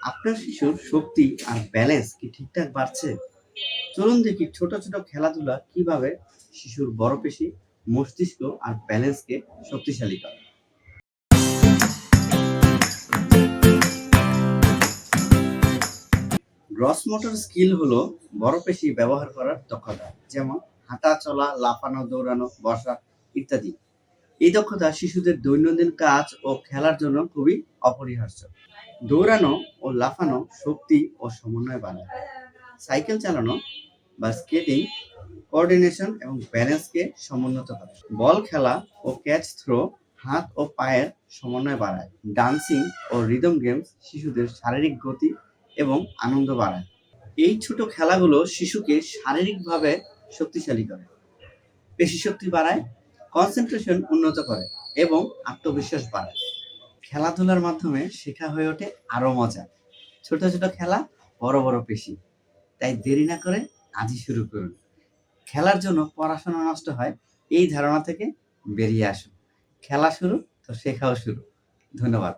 আপনার শিশুর শক্তি আর ব্যালেন্স কি ঠিকঠাক বাড়ছে? চলুন দেখি ছোট ছোট খেলাধুলা কিভাবে শিশুর বড় পেশি, মস্তিষ্ক আর ব্যালেন্সকে শক্তিশালী করে। গ্রস মোটর স্কিল হলো বড় পেশি ব্যবহার করার দক্ষতা, যেমন হাঁটা, চলা, লাফানো, দৌড়ানো, বসা ইত্যাদি। এই দক্ষতা শিশুদের দৈনন্দিন কাজ ও খেলার জন্য খুবই অপরিহার্য। দৌড়ানো ও লাফানো শক্তি ও সমন্বয় বাড়ায়। সাইকেল চালানো বা স্কেটিং কোঅর্ডিনেশন এবং ব্যালেন্সকে সমুন্নত করে। বল খেলা ও ক্যাচ থ্রো হাত ও পায়ের সমন্বয় বাড়ায়। ডান্সিং ও রিদম গেমস শিশুদের শারীরিক গতি এবং আনন্দ বাড়ায়। এই ছোট খেলাগুলো শিশুকে শারীরিকভাবে শক্তিশালী করে, পেশি শক্তি বাড়ায়, কনসেন্ট্রেশন উন্নত করে এবং আত্মবিশ্বাস বাড়ায়। খেলাধুলার মাধ্যমে শেখা হয়ে ওঠে আরো মজা। ছোট ছোট খেলা, বড় বড় পেশি। তাই দেরি না করে আজই শুরু করুন। খেলার জন্য পড়াশোনা নষ্ট হয়, এই ধারণা থেকে বেরিয়ে আসুন। খেলা শুরু তো শেখাও শুরু। ধন্যবাদ।